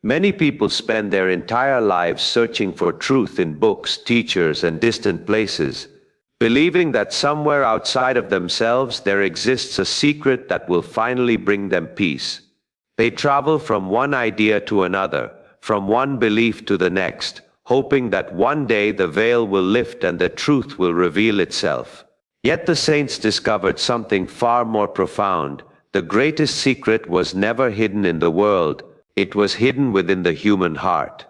Many people spend their entire lives searching for truth in books, teachers, and distant places, believing that somewhere outside of themselves there exists a secret that will finally bring them peace. They travel from one idea to another, from one belief to the next, hoping that one day the veil will lift and the truth will reveal itself. Yet the saints discovered something far more profound. The greatest secret was never hidden in the world, it was hidden within the human heart.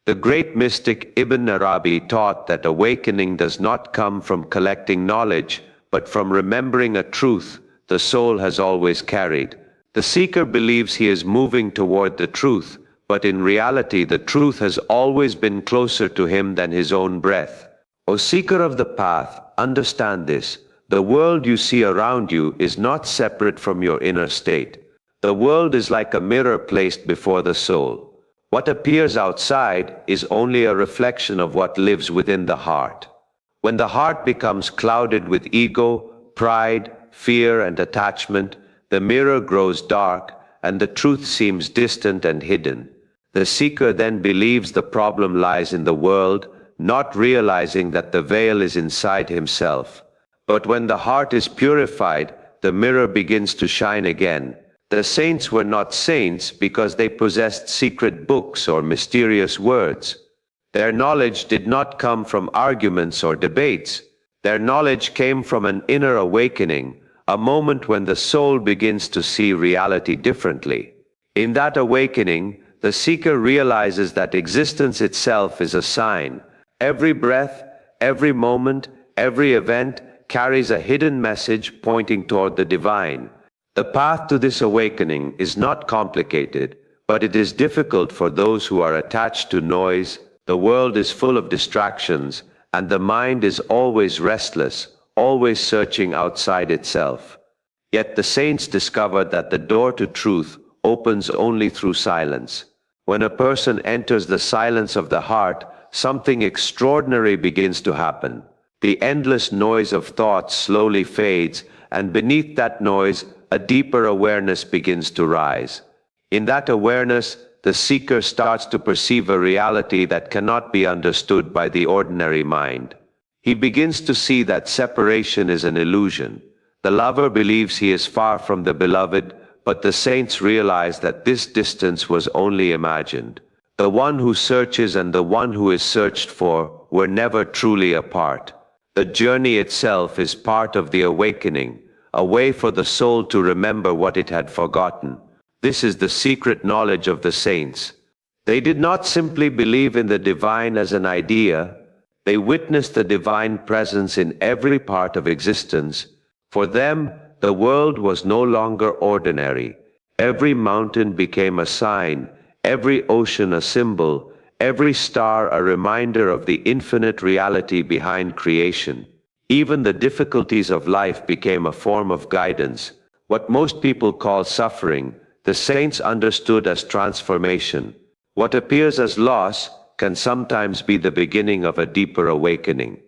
The great mystic Ibn Arabi taught that awakening does not come from collecting knowledge, but from remembering a truth the soul has always carried. The seeker believes he is moving toward the truth, but in reality the truth has always been closer to him than his own breath. O seeker of the path, understand this. The world you see around you is not separate from your inner state. The world is like a mirror placed before the soul. What appears outside is only a reflection of what lives within the heart. When the heart becomes clouded with ego, pride, fear, and attachment, the mirror grows dark, and the truth seems distant and hidden. The seeker then believes the problem lies in the world, not realizing that the veil is inside himself. But when the heart is purified, the mirror begins to shine again. The saints were not saints because they possessed secret books or mysterious words. Their knowledge did not come from arguments or debates. Their knowledge came from an inner awakening, a moment when the soul begins to see reality differently. In that awakening, the seeker realizes that existence itself is a sign. Every breath, every moment, every event carries a hidden message pointing toward the divine. The path to this awakening is not complicated, but it is difficult for those who are attached to noise. The world is full of distractions, and the mind is always restless, always searching outside itself. Yet the saints discovered that the door to truth opens only through silence. When a person enters the silence of the heart, something extraordinary begins to happen. The endless noise of thoughts slowly fades, and beneath that noise, a deeper awareness begins to rise. In that awareness, the seeker starts to perceive a reality that cannot be understood by the ordinary mind. He begins to see that separation is an illusion. The lover believes he is far from the beloved, but the saints realize that this distance was only imagined. The one who searches and the one who is searched for were never truly apart. The journey itself is part of the awakening, a way for the soul to remember what it had forgotten. This is the secret knowledge of the saints. They did not simply believe in the divine as an idea, they witnessed the divine presence in every part of existence. For them, the world was no longer ordinary. Every mountain became a sign, every ocean a symbol, every star a reminder of the infinite reality behind creation. Even the difficulties of life became a form of guidance. What most people call suffering, the saints understood as transformation. What appears as loss can sometimes be the beginning of a deeper awakening.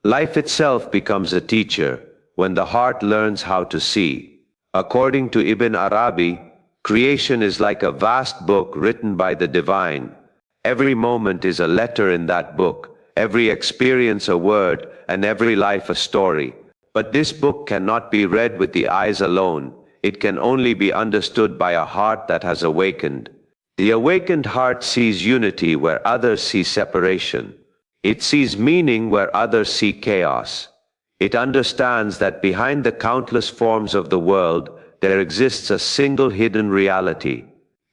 Life itself becomes a teacher when the heart learns how to see. According to Ibn Arabi, creation is like a vast book written by the divine. Every moment is a letter in that book, every experience a word, and every life a story. But this book cannot be read with the eyes alone. It can only be understood by a heart that has awakened. The awakened heart sees unity where others see separation. It sees meaning where others see chaos. It understands that behind the countless forms of the world, there exists a single hidden reality.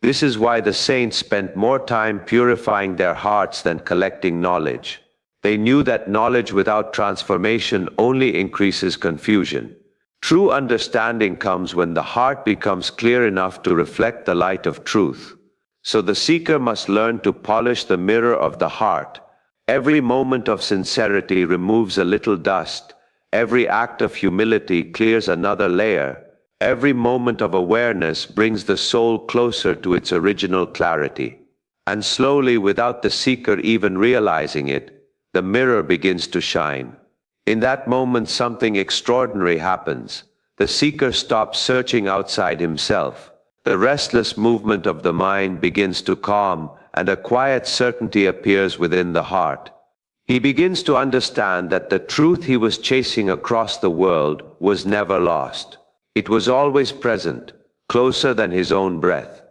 This is why the saints spent more time purifying their hearts than collecting knowledge. They knew that knowledge without transformation only increases confusion. True understanding comes when the heart becomes clear enough to reflect the light of truth. So the seeker must learn to polish the mirror of the heart. Every moment of sincerity removes a little dust. Every act of humility clears another layer. Every moment of awareness brings the soul closer to its original clarity. And slowly, without the seeker even realizing it, the mirror begins to shine. In that moment, something extraordinary happens. The seeker stops searching outside himself. The restless movement of the mind begins to calm, and a quiet certainty appears within the heart. He begins to understand that the truth he was chasing across the world was never lost. It was always present, closer than his own breath.